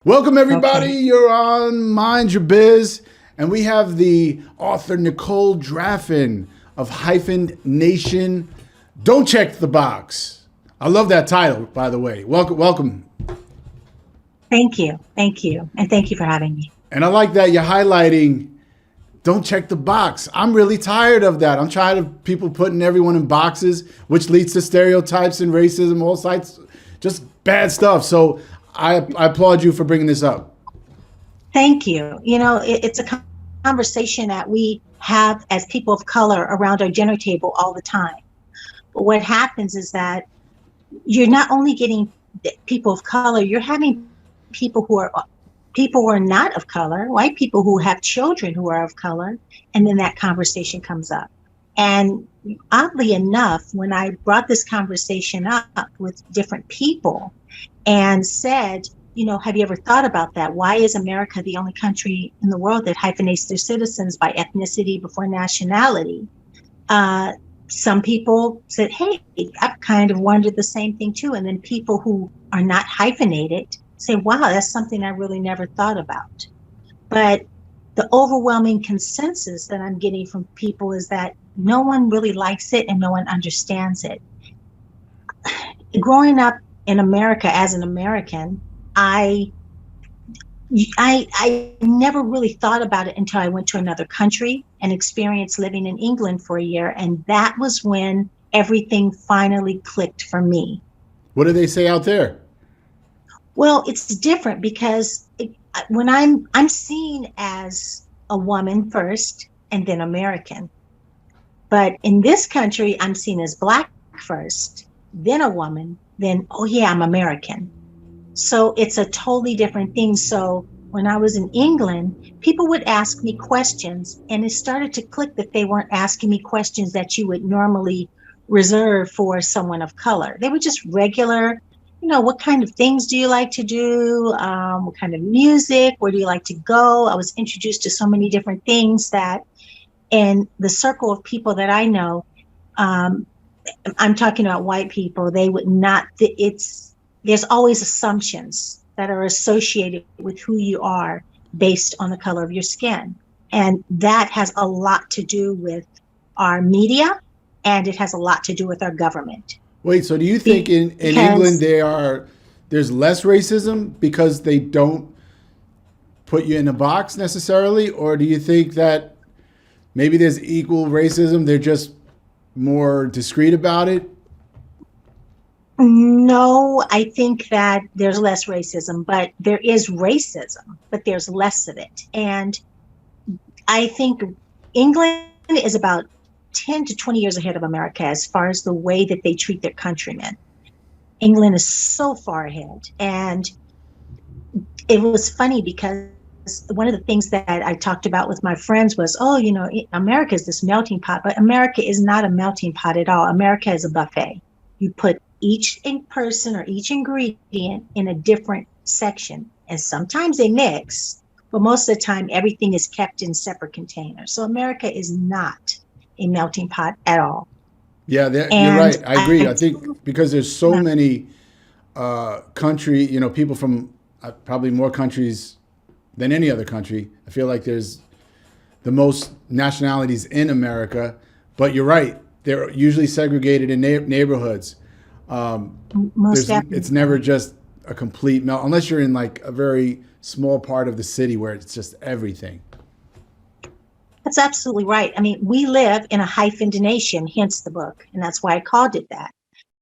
Welcome, everybody. Okay. You're on Mind Your Biz, and we have the author Nicole Draffen of Hyphened-Nation. Don't check the box. I love that title, by the way. Welcome. Thank you. Thank you. And thank you for having me. And I like that you're highlighting don't check the box. I'm really tired of that. I'm tired of people putting everyone in boxes, which leads to stereotypes and racism, all sides, just bad stuff. So I applaud you for bringing this up. Thank you. You know, it's a conversation that we have as people of color around our dinner table all the time. But what happens is that you're not only getting people of color, you're having people who are not of color, white people who have children who are of color, and then that conversation comes up. And oddly enough, when I brought this conversation up with different people and said, you know, have you ever thought about that? Why is America the only country in the world that hyphenates their citizens by ethnicity before nationality? Some people said, hey, I've kind of wondered the same thing too. And then people who are not hyphenated say, wow, that's something I really never thought about. But the overwhelming consensus that I'm getting from people is that no one really likes it and no one understands it. Growing up in America as an American, I never really thought about it until I went to another country and experienced living in England for a year. And that was when everything finally clicked for me. What do they say out there? Well, it's different because when I'm seen as a woman first and then American. But in this country, I'm seen as Black first, then a woman, then, oh yeah, I'm American. So it's a totally different thing. So when I was in England, people would ask me questions, and it started to click that they weren't asking me questions that you would normally reserve for someone of color. They were just regular, you know, what kind of things do you like to do? What kind of music? Where do you like to go? I was introduced to so many different things that in the circle of people that I know, I'm talking about white people, they would not, there's always assumptions that are associated with who you are based on the color of your skin. And that has a lot to do with our media, and it has a lot to do with our government. Wait, so do you think in England there's less racism because they don't put you in a box necessarily? Or do you think that maybe there's equal racism, they're just more discreet about it? No, I think that there's less racism, but there is racism, but there's less of it. And I think England is about 10 to 20 years ahead of America as far as the way that they treat their countrymen. England is so far ahead. And it was funny because one of the things that I talked about with my friends was, oh, you know, America is this melting pot, but America is not a melting pot at all. America is a buffet. You put each person or each ingredient in a different section, and sometimes they mix, but most of the time everything is kept in separate containers. So America is not a melting pot at all. Yeah, you're right. I agree. I think because there's so many people from probably more countries than any other country. I feel like there's the most nationalities in America, but you're right. They're usually segregated in neighborhoods. It's never just a complete melt, unless you're in like a very small part of the city where it's just everything. That's absolutely right. I mean, we live in a hyphened nation, hence the book, and that's why I called it that.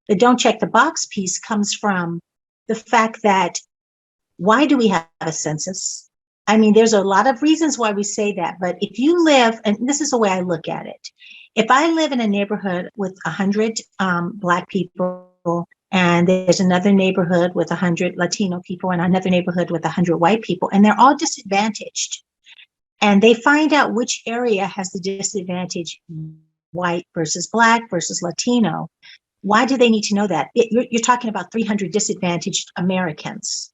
The don't check the box piece comes from the fact that why do we have a census? I mean, there's a lot of reasons why we say that, but if you live, and this is the way I look at it, if I live in a neighborhood with 100 Black people, and there's another neighborhood with 100 Latino people and another neighborhood with 100 white people, and they're all disadvantaged, and they find out which area has the disadvantage, white versus Black versus Latino. Why do they need to know that? You're talking about 300 disadvantaged Americans,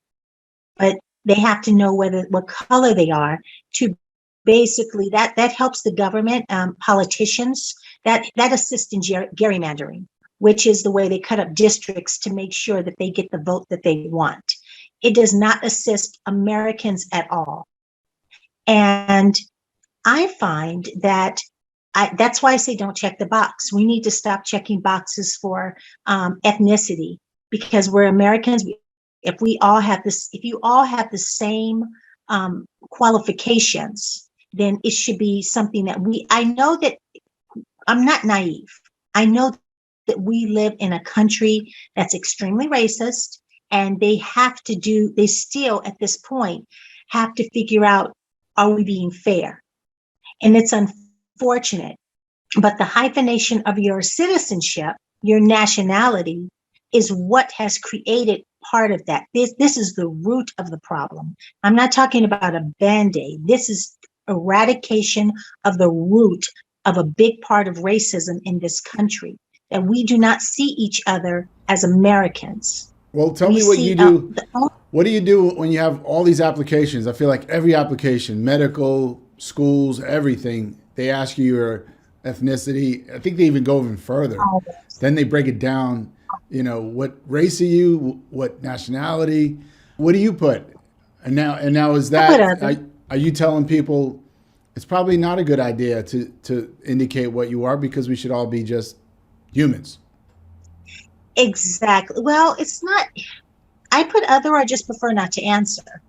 but they have to know what color they are to basically, that helps the government, politicians, that assists in gerrymandering, which is the way they cut up districts to make sure that they get the vote that they want. It does not assist Americans at all. And I find that that's why I say don't check the box. We need to stop checking boxes for ethnicity, because we're Americans. If we all have this, if you all have the same qualifications, then it should be something that I know that I'm not naive. I know that we live in a country that's extremely racist, and they still at this point have to figure out, are we being fair? And it's unfortunate, but the hyphenation of your citizenship, your nationality, is what has created part of that. This is the root of the problem. I'm not talking about a Band-Aid. This is eradication of the root of a big part of racism in this country, that we do not see each other as Americans. Well, tell me what you do. What do you do when you have all these applications? I feel like every application, medical, schools, everything, they ask you your ethnicity. I think they even go even further. Then they break it down. You know, what race are you? What nationality? What do you put? And now is that, are you telling people it's probably not a good idea to indicate what you are, because we should all be just humans? Exactly. Well, it's not, I put other, I just prefer not to answer.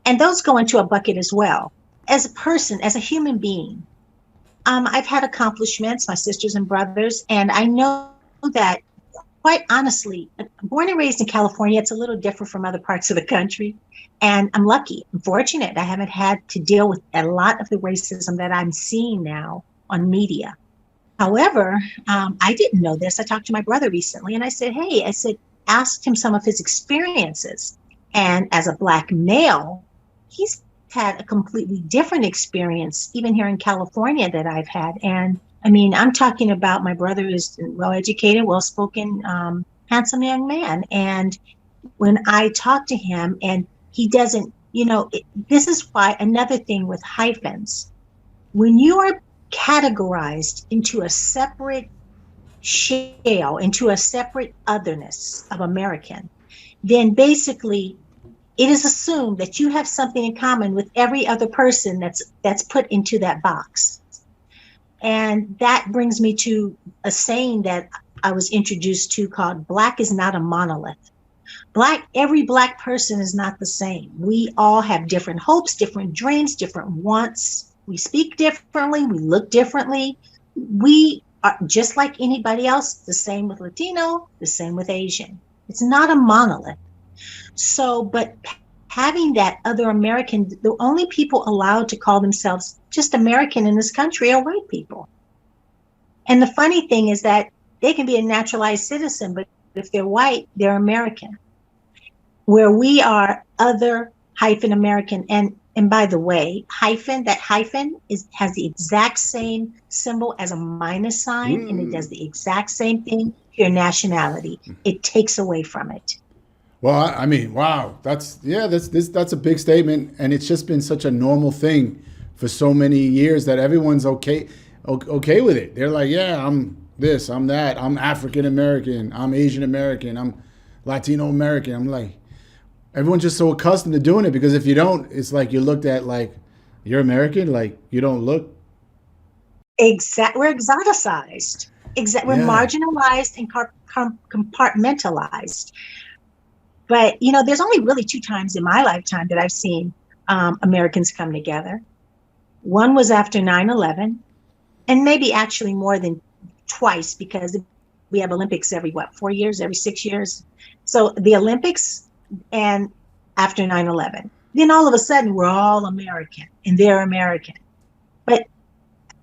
And those go into a bucket as well. As a person, as a human being, I've had accomplishments, my sisters and brothers, and I know that, quite honestly, born and raised in California, it's a little different from other parts of the country. And I'm lucky, I'm fortunate. I haven't had to deal with a lot of the racism that I'm seeing now on media. However, I didn't know this. I talked to my brother recently, and I said, asked him some of his experiences. And as a Black male, he's had a completely different experience, even here in California, that I've had. And I mean, I'm talking about, my brother is well-educated, well-spoken, handsome young man. And when I talk to him, and he doesn't, this is why, another thing with hyphens, when you are categorized into a separate shell, into a separate otherness of American, then basically it is assumed that you have something in common with every other person that's put into that box. And that brings me to a saying that I was introduced to called Black is not a monolith. Every Black person is not the same. We all have different hopes, different dreams, different wants. We speak differently, we look differently. We are just like anybody else, the same with Latino, the same with Asian. It's not a monolith. So, but having that other American, the only people allowed to call themselves just American in this country are white people. And the funny thing is that they can be a naturalized citizen, but if they're white, they're American. Where we are other hyphen American. And by the way, that hyphen has the exact same symbol as a minus sign, and it does the exact same thing to your nationality. It takes away from it. Well, I mean, wow, that's a big statement, and it's just been such a normal thing for so many years that everyone's okay with it. They're like, yeah, I'm this, I'm that, I'm African American, I'm Asian American, I'm Latino American. I'm like, everyone's just so accustomed to doing it, because if you don't, it's like you're looked at like you're American, like you don't look. We're exoticized. We're marginalized and compartmentalized. But, there's only really 2 times in my lifetime that I've seen Americans come together. One was after 9/11, and maybe actually more than twice, because we have Olympics every 4 years, every 6 years. So the Olympics and after 9/11. Then all of a sudden we're all American and they're American. But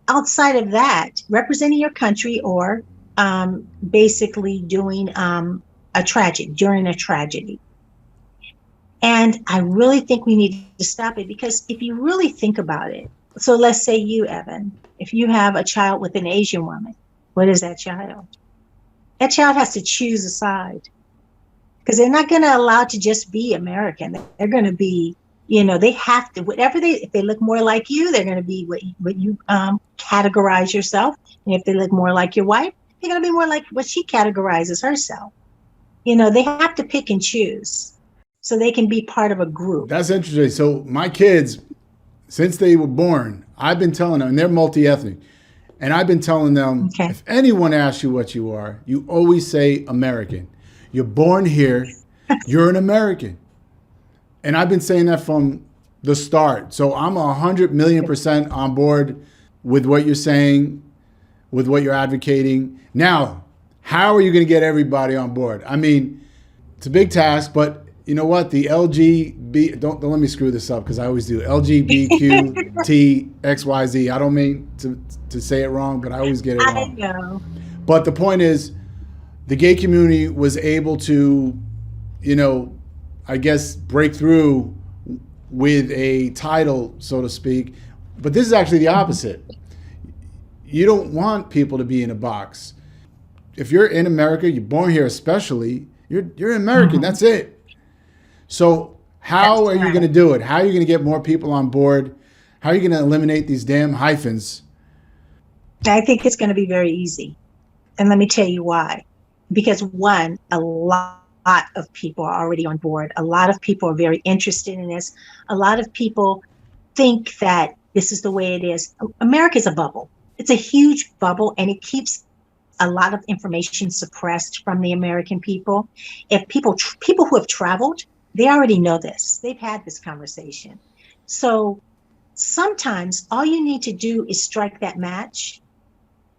outside of that, representing your country or basically doing during a tragedy. And I really think we need to stop it, because if you really think about it, so let's say you, Evan, if you have a child with an Asian woman, what is that child? That child has to choose a side, because they're not going to allow it to just be American. They're going to be, they have to, if they look more like you, they're going to be what you categorize yourself. And if they look more like your wife, they're going to be more like what she categorizes herself. They have to pick and choose. so they can be part of a group. That's interesting. So my kids, since they were born, I've been telling them, and they're multi-ethnic, and I've been telling them, Okay. if anyone asks you what you are, you always say American. You're born here, you're an American. And I've been saying that from the start. So I'm 100,000,000% on board with what you're saying, with what you're advocating. Now, how are you going to get everybody on board? I mean, it's a big task, but you know what? The don't let me screw this up because I always do. LGBTXYZ. I don't mean to say it wrong, but I always get it wrong. I know. But the point is, the gay community was able to, I guess, break through with a title, so to speak. But this is actually the opposite. You don't want people to be in a box. If you're in America, you're born here especially, you're an American, that's it. So how are you going to do it? How are you going to get more people on board? How are you going to eliminate these damn hyphens? I think it's going to be very easy. And let me tell you why. Because one, a lot of people are already on board. A lot of people are very interested in this. A lot of people think that this is the way it is. America is a bubble. It's a huge bubble, and it keeps a lot of information suppressed from the American people. If people who have traveled, they already know this. They've had this conversation. So sometimes all you need to do is strike that match,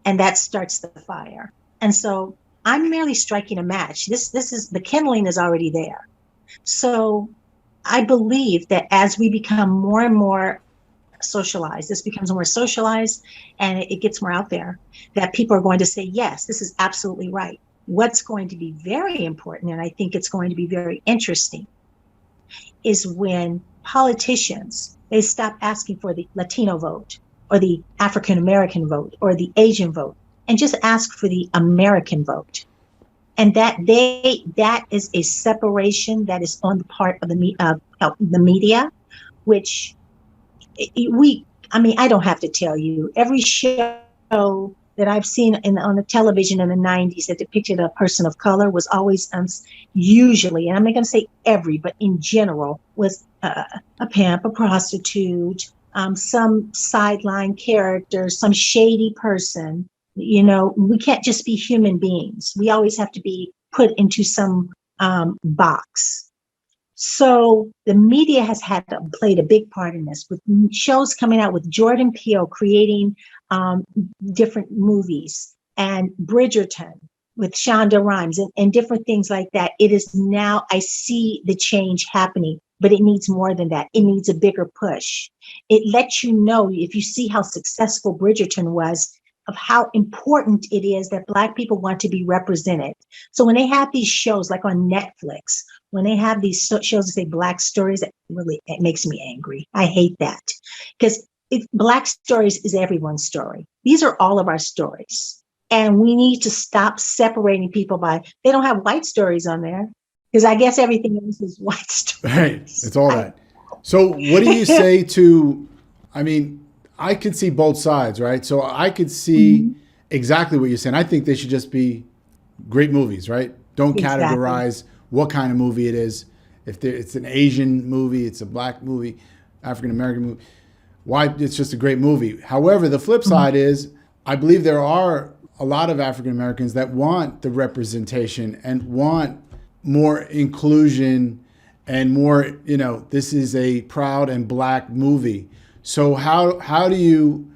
and that starts the fire. And so I'm merely striking a match. This is, the kindling is already there. So I believe that as we become more and more socialized, this becomes more socialized and it gets more out there, that people are going to say, yes, this is absolutely right. What's going to be very important, and I think it's going to be very interesting, is when politicians, they stop asking for the Latino vote or the African American vote or the Asian vote and just ask for the American vote. And that is a separation that is on the part of the media, which I don't have to tell you, every show that I've seen on the television in the 90s that depicted a person of color was always usually, and I'm not going to say every, but in general, was a pimp, a prostitute, some sideline character, some shady person. We can't just be human beings. We always have to be put into some box. So the media has played a big part in this, with shows coming out, with Jordan Peele creating different movies, and Bridgerton with Shonda Rhimes and different things like that. It is now, I see the change happening, but it needs more than that. It needs a bigger push. It lets you know, if you see how successful Bridgerton was, of how important it is that Black people want to be represented. So when they have these shows like on Netflix, when they have these shows that say Black stories, it makes me angry. I hate that, because Black stories is everyone's story. These are all of our stories. And we need to stop separating people by, they don't have white stories on there, because I guess everything else is white stories. Right, it's all that. So what do you say to, I could see both sides, right? So I could see exactly what you're saying. I think they should just be great movies, right? Don't categorize what kind of movie it is. If it's an Asian movie, it's a Black movie, African American movie, why? It's just a great movie. However, the flip side is, I believe there are a lot of African Americans that want the representation and want more inclusion and more, this is a proud and Black movie. So how do you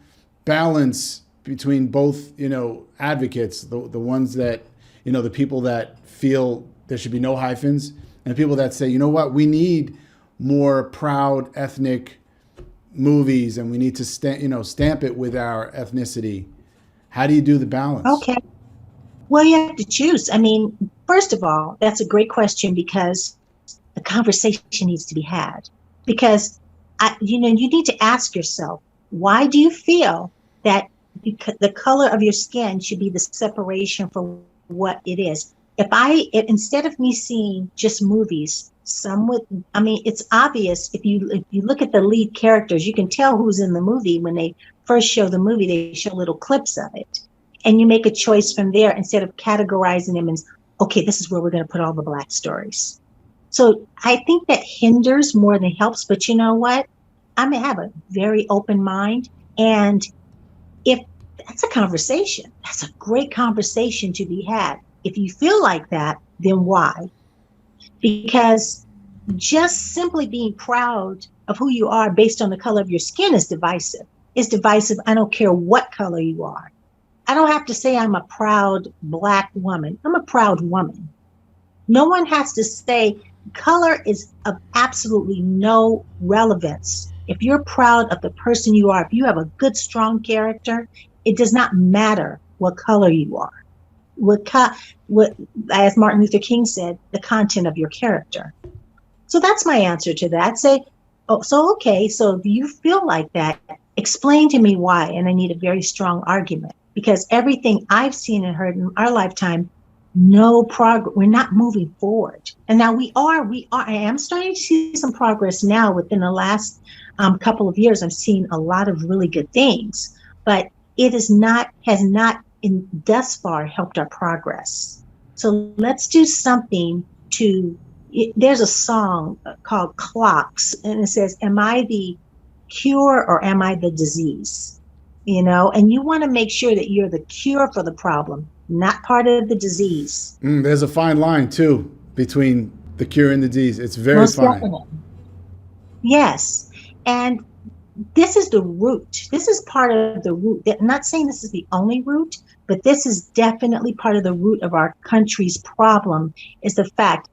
balance between both, advocates, the ones that, the people that feel there should be no hyphens, and the people that say, you know what, we need more proud ethnic movies and we need to stamp it with our ethnicity? How do you do the balance? Okay. Well, you have to choose. First of all, that's a great question, because the conversation needs to be had. Because you need to ask yourself, why do you feel that the color of your skin should be the separation for what it is? Instead of me seeing just movies, it's obvious. If you look at the lead characters, you can tell who's in the movie. When they first show the movie, they show little clips of it. And you make a choice from there instead of categorizing them as, okay, this is where we're going to put all the Black stories. So I think that hinders more than helps. But you know what? I may have a very open mind. And if that's a conversation, that's a great conversation to be had. If you feel like that, then why? Because just simply being proud of who you are based on the color of your skin is divisive. It's divisive. I don't care what color you are. I don't have to say I'm a proud Black woman. I'm a proud woman. No one has to say color is of absolutely no relevance. If you're proud of the person you are, if you have a good, strong character, it does not matter what color you are. What, as Martin Luther King said, the content of your character. So that's my answer to that. Say, oh, so okay, so if you feel like that, explain to me why. And I need a very strong argument, because everything I've seen and heard in our lifetime, no progress. We're not moving forward. And now we are. I am starting to see some progress now within the last couple of years. I'm seeing a lot of really good things, but it has not thus far helped our progress. So let's do something there's a song called Clocks, and it says, am I the cure or am I the disease? And you want to make sure that you're the cure for the problem, not part of the disease. There's a fine line too between the cure and the disease. It's very Most fine. definitely. Yes. And this is the root. This is part of the root. I'm not saying this is the only root, but this is definitely part of the root of our country's problem, is the fact,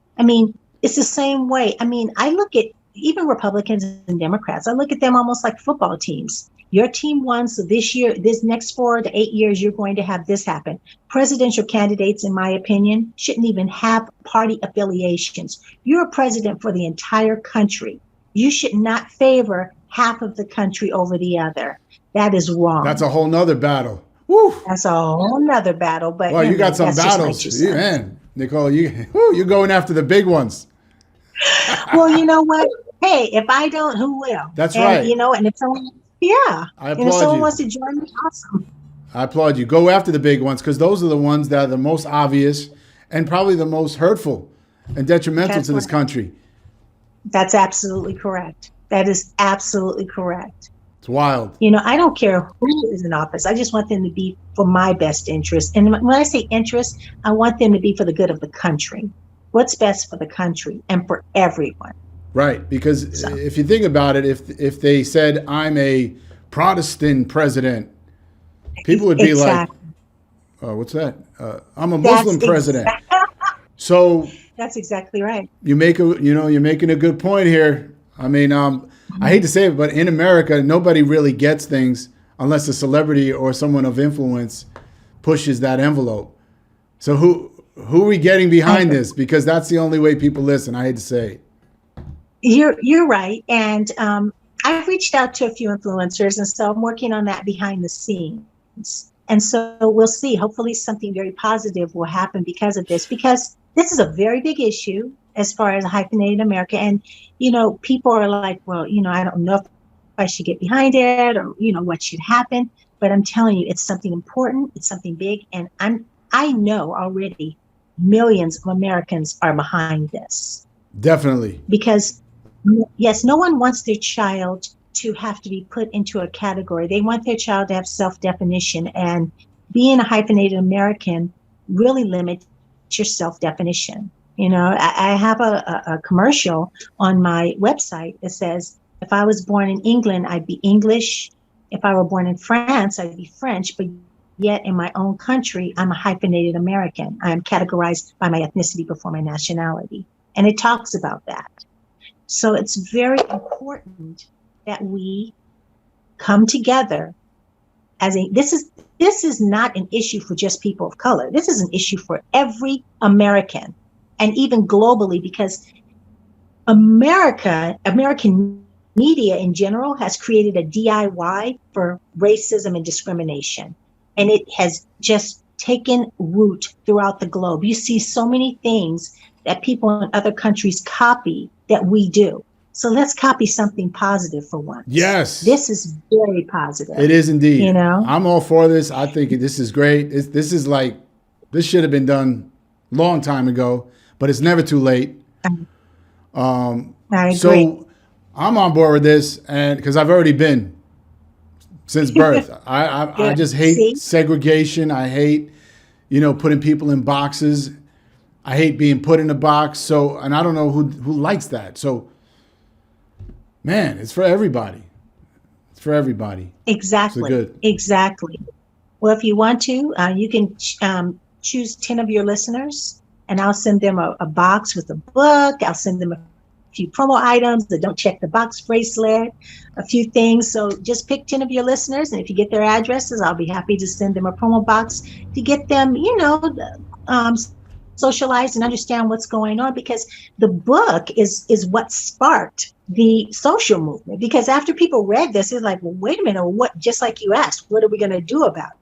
it's the same way. I look at even Republicans and Democrats, I look at them almost like football teams. Your team won, so this next 4 to 8 years, you're going to have this happen. Presidential candidates, in my opinion, shouldn't even have party affiliations. You're a president for the entire country. You should not favor half of the country over the other. That is wrong. That's a whole nother battle. Woo. That's a whole nother battle. But well, you got some battles. Man, Nicole, you're going after the big ones. Well, you know what? Hey, if I don't, who will? That's right. And if someone, if someone wants to join me, awesome. I applaud you. Go after the big ones, because those are the ones that are the most obvious and probably the most hurtful and detrimental to this country. That's absolutely correct. That is absolutely correct. It's wild. I don't care who is in office. I just want them to be for my best interest. And when I say interest, I want them to be for the good of the country. What's best for the country and for everyone. Right. Because if you think about it, if they said, I'm a Protestant president, people would be like, oh, what's that? I'm a Muslim president. So that's exactly right. You're making a good point here. I hate to say it, but in America, nobody really gets things unless a celebrity or someone of influence pushes that envelope. So who are we getting behind this? Because that's the only way people listen. I hate to say it. You're right. And I've reached out to a few influencers, and so I'm working on that behind the scenes. And so we'll see. Hopefully something very positive will happen because of this, because this is a very big issue as far as hyphenated America. And, people are like, well, I don't know if I should get behind it or, what should happen. But I'm telling you, it's something important. It's something big. And I know already millions of Americans are behind this. Definitely. Because, yes, no one wants their child to have to be put into a category. They want their child to have self-definition. And being a hyphenated American really limits your self-definition. I have a commercial on my website that says, if I was born in England, I'd be English. If I were born in France, I'd be French. But yet in my own country, I'm a hyphenated American. I am categorized by my ethnicity before my nationality. And it talks about that. So it's very important that we come together this is not an issue for just people of color. This is an issue for every American, and even globally, because American media in general has created a DIY for racism and discrimination. And it has just taken root throughout the globe. You see so many things that people in other countries copy that we do. So let's copy something positive for once. Yes. This is very positive. It is indeed. I'm all for this. I think this is great. This should have been done long time ago, but it's never too late. I agree. So I'm on board with this, and because I've already been since birth. I just hate segregation. I hate, putting people in boxes. I hate being put in a box. So, and I don't know who likes that. So, man, it's for everybody. It's for everybody. Exactly. So good. Exactly. Well, if you want to, you can choose 10 of your listeners, and I'll send them a box with a book. I'll send them a few promo items, the don't check the box bracelet, a few things. So just pick 10 of your listeners, and if you get their addresses, I'll be happy to send them a promo box to get them, socialize and understand what's going on, because the book is what sparked the social movement. Because after people read this, it's like, well, wait a minute, what? Just like you asked, what are we going to do about it?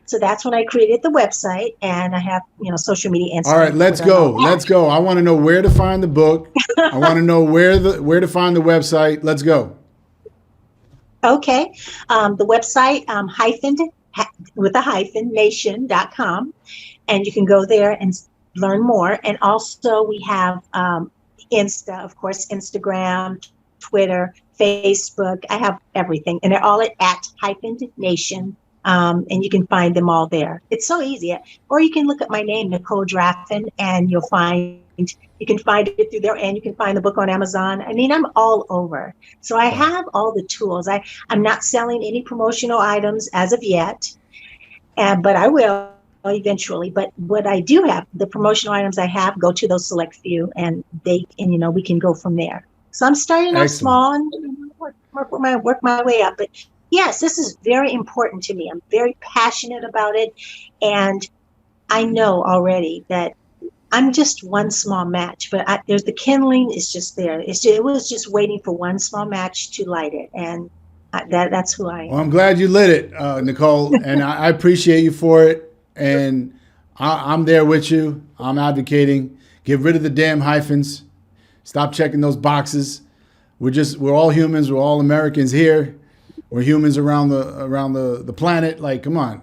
So that's when I created the website, and I have social media. All right, let's go. Let's go. I want to know where to find the book. I want to know where to find the website. Let's go. Okay, the website with a hyphen-nation.com. And you can go there and learn more. And also we have Insta, of course, Instagram, Twitter, Facebook. I have everything. And they're all at Hyphened-Nation. And you can find them all there. It's so easy. Or you can look at my name, Nicole Draffen, and you can find it through there, and you can find the book on Amazon. I mean, I'm all over. So I have all the tools. I'm not selling any promotional items as of yet, but I will eventually. But what I do have, the promotional items I have, go to those select few, and we can go from there. So I'm starting off small and work my way up. But yes, this is very important to me. I'm very passionate about it, and I know already that I'm just one small match. But there's the kindling is just there. It was just waiting for one small match to light it, and that's who I am. Well, I'm glad you lit it, Nicole, and I appreciate you for it. And I'm there with you. I'm advocating. Get rid of the damn hyphens. Stop checking those boxes. We're all humans. We're all Americans here. We're humans around the planet. Like, come on.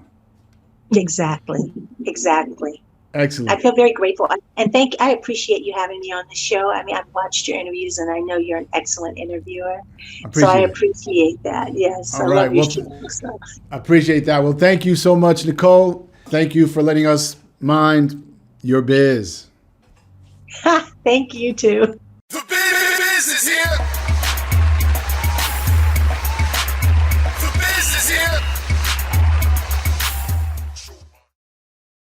Exactly. Excellent. I feel very grateful, and I appreciate you having me on the show. I mean, I've watched your interviews, and I know you're an excellent interviewer. I appreciate that. Yes. All right. Well, I appreciate that. Well, thank you so much, Nicole. Thank you for letting us mind your biz. Thank you too. The biz is here.